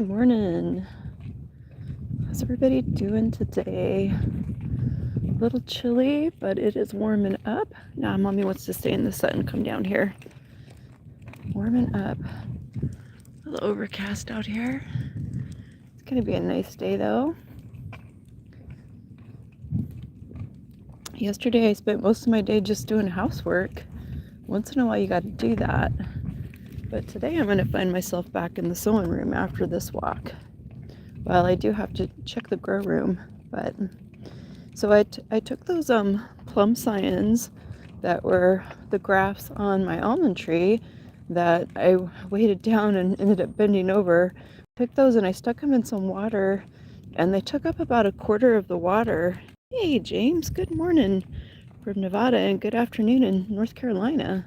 Good morning. How's everybody doing today? A little chilly, but it is warming up. Now, Mommy wants to stay in the sun. Come down here. Warming up. A little overcast out here. It's going to be a nice day, though. Yesterday, I spent most of my day just doing housework. Once in a while, you got to do that. But today, I'm going to find myself back in the sewing room after this walk. Well, I do have to check the grow room, but so I took those plum scions that were the grafts on my almond tree that I weighted down and ended up bending over. Took those and I stuck them in some water, and they took up about a quarter of the water. Hey, James, good morning from Nevada and good afternoon in North Carolina.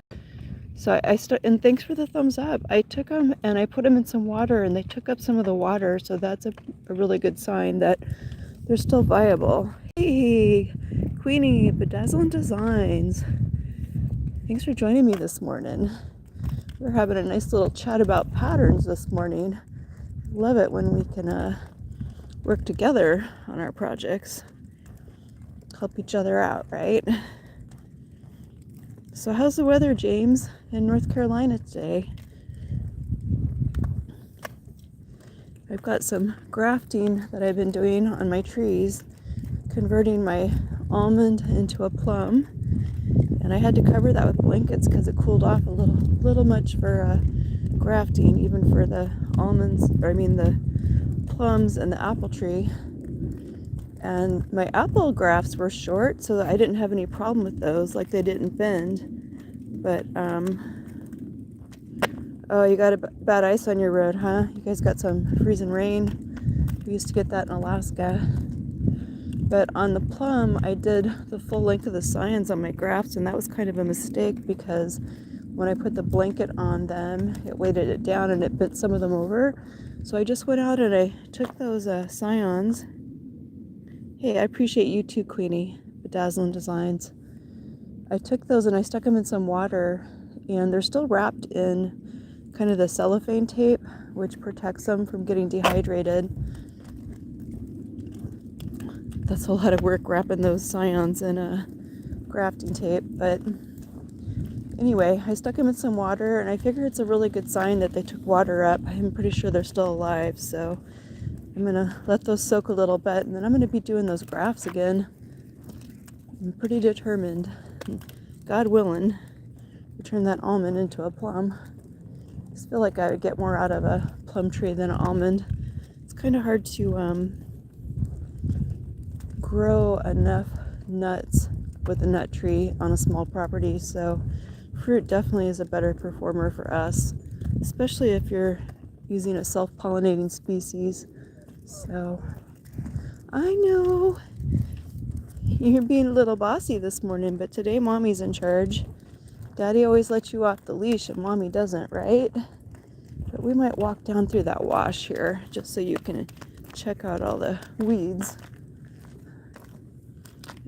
So and thanks for the thumbs up. I took them and I put them in some water and they took up some of the water. So that's a really good sign that they're still viable. Hey, Queenie, Bedazzling Designs. Thanks for joining me this morning. We're having a nice little chat about patterns this morning. Love it when we can work together on our projects. Help each other out, right? So how's the weather, James, in North Carolina today? I've got some grafting that I've been doing on my trees, converting my almond into a plum, and I had to cover that with blankets because it cooled off a little much for grafting, even for the almonds, the plums and the apple tree. And my apple grafts were short, so I didn't have any problem with those, like they didn't bend. But, oh, you got a bad ice on your road, huh? You guys got some freezing rain. We used to get that in Alaska. But on the plum, I did the full length of the scions on my grafts, and that was kind of a mistake because when I put the blanket on them, it weighted it down and it bent some of them over. So I just went out and I took those scions. Hey, I appreciate you too, Queenie, Bedazzling Designs. I took those and I stuck them in some water, and they're still wrapped in kind of the cellophane tape, which protects them from getting dehydrated. That's a lot of work wrapping those scions in grafting tape, but anyway, I stuck them in some water, and I figure it's a really good sign that they took water up. I'm pretty sure they're still alive, so I'm going to let those soak a little bit, and then I'm going to be doing those grafts again. I'm pretty determined, God willing, to turn that almond into a plum. I just feel like I would get more out of a plum tree than an almond. It's kind of hard to grow enough nuts with a nut tree on a small property, so fruit definitely is a better performer for us, especially if you're using a self-pollinating species. So, I know you're being a little bossy this morning, but today Mommy's in charge. Daddy always lets you off the leash and Mommy doesn't, right? But we might walk down through that wash here just so you can check out all the weeds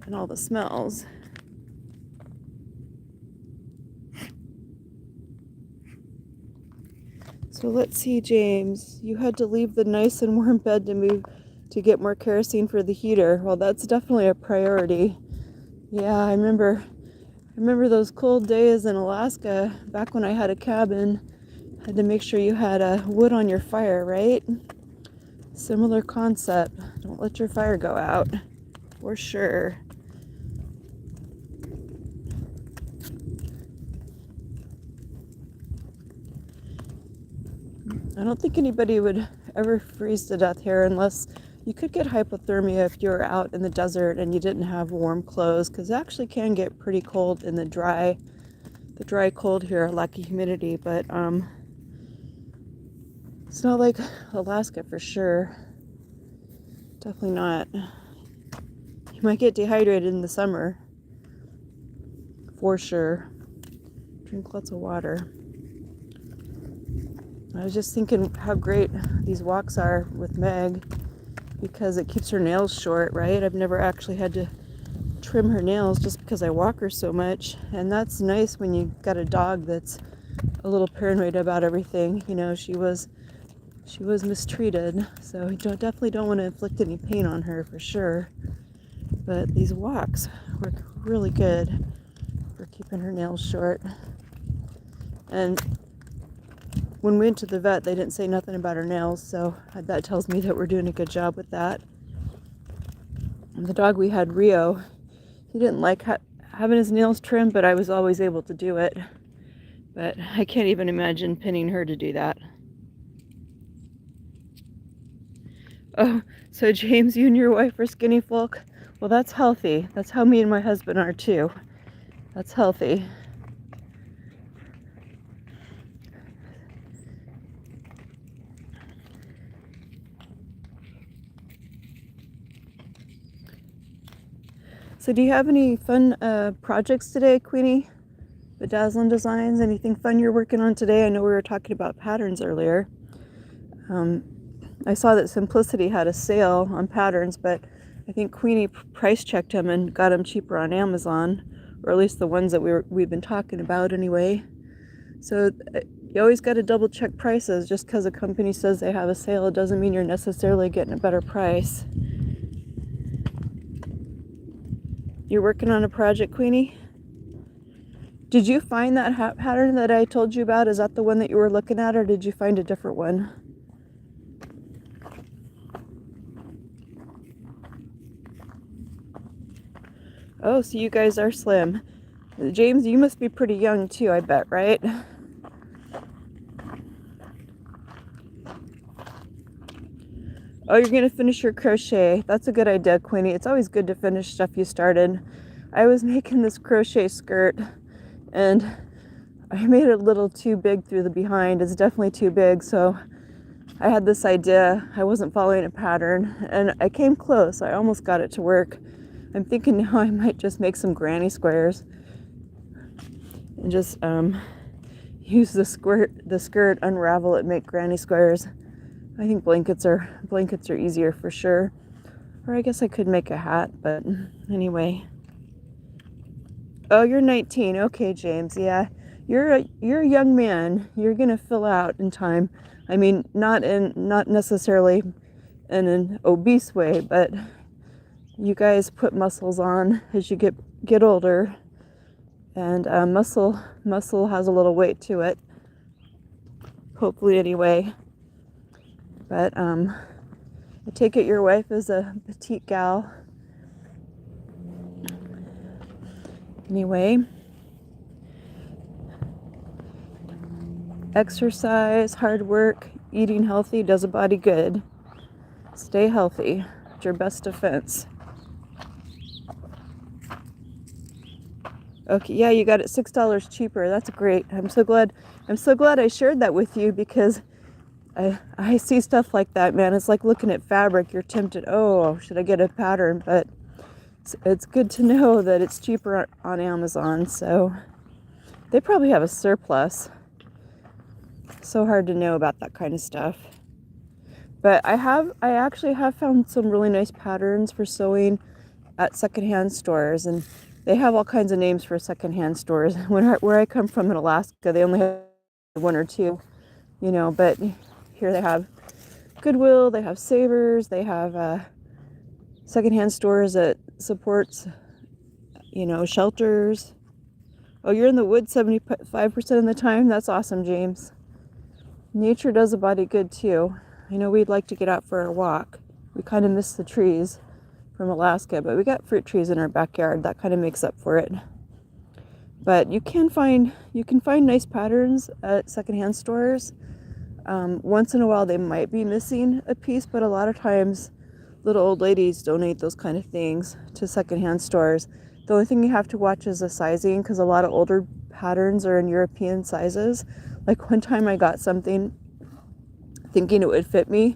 and all the smells. So let's see, James, you had to leave the nice and warm bed to move to get more kerosene for the heater. Well, that's definitely a priority. Yeah, I remember those cold days in Alaska back when I had a cabin. Had to make sure you had wood on your fire, right? Similar concept. Don't let your fire go out, for sure. I don't think anybody would ever freeze to death here unless you could get hypothermia if you were out in the desert and you didn't have warm clothes, because it actually can get pretty cold in the dry cold here, lack of humidity, but it's not like Alaska for sure. Definitely not. You might get dehydrated in the summer, for sure. Drink lots of water. I was just thinking how great these walks are with Meg because it keeps her nails short, right? I've never actually had to trim her nails just because I walk her so much, and that's nice when you got a dog that's a little paranoid about everything. You know, she was She was mistreated, so we definitely don't want to inflict any pain on her for sure. But these walks work really good for keeping her nails short. And when we went to the vet, they didn't say nothing about her nails, so that tells me that we're doing a good job with that. And the dog we had, Rio, he didn't like having his nails trimmed, but I was always able to do it. But I can't even imagine pinning her to do that. Oh, so James, you and your wife are skinny folk? Well, that's healthy. That's how me and my husband are too. That's healthy. So do you have any fun projects today, Queenie? Bedazzling Designs, anything fun you're working on today? I know we were talking about patterns earlier. I saw that Simplicity had a sale on patterns, but I think Queenie price checked them and got them cheaper on Amazon, or at least the ones that we've been talking about anyway. So you always got to double check prices. Just because a company says they have a sale, it doesn't mean you're necessarily getting a better price. You're working on a project, Queenie? Did you find that pattern that I told you about? Is that the one that you were looking at, or did you find a different one? Oh, so you guys are slim. James, you must be pretty young too, I bet, right? Oh, you're going to finish your crochet. That's a good idea, Queenie. It's always good to finish stuff you started. I was making this crochet skirt, and I made it a little too big through the behind. It's definitely too big, so I had this idea. I wasn't following a pattern, and I came close. I almost got it to work. I'm thinking now I might just make some granny squares and just use the skirt, unravel it, make granny squares. I think blankets are easier for sure. Or I guess I could make a hat, but anyway. Oh, you're 19. Okay, James. Yeah, you're a young man. You're gonna fill out in time. I mean, not necessarily in an obese way, but you guys put muscles on as you get older, and muscle has a little weight to it. Hopefully, anyway. But I take it your wife is a petite gal. Anyway, exercise, hard work, eating healthy does a body good. Stay healthy. It's your best defense. Okay, yeah, you got it $6 cheaper. That's great. I'm so glad I shared that with you, because I see stuff like that, man. It's like looking at fabric. You're tempted, oh, should I get a pattern? But it's good to know that it's cheaper on Amazon. So they probably have a surplus. So hard to know about that kind of stuff. But I actually have found some really nice patterns for sewing at secondhand stores, and they have all kinds of names for secondhand stores. Where I come from in Alaska, they only have one or two, but here they have Goodwill, they have Savers, they have secondhand stores that supports, shelters. Oh, you're in the woods 75% of the time? That's awesome, James. Nature does a body good too. I know we'd like to get out for a walk. We kind of miss the trees from Alaska, but we got fruit trees in our backyard. That kind of makes up for it. But you can find nice patterns at secondhand stores. Once in a while they might be missing a piece, but a lot of times little old ladies donate those kind of things to secondhand stores. The only thing you have to watch is the sizing, because a lot of older patterns are in European sizes. Like one time I got something thinking it would fit me,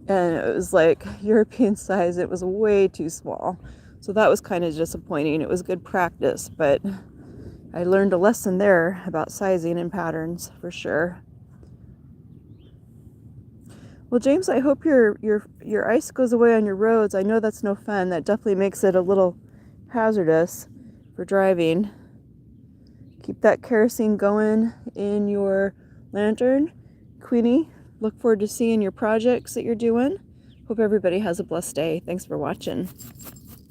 and it was like European size. It was way too small. So that was kind of disappointing. It was good practice, but I learned a lesson there about sizing and patterns for sure. Well, James, I hope your ice goes away on your roads. I know that's no fun. That definitely makes it a little hazardous for driving. Keep that kerosene going in your lantern, Queenie. look forward to seeing your projects that you're doing. Hope everybody has a blessed day. Thanks for watching.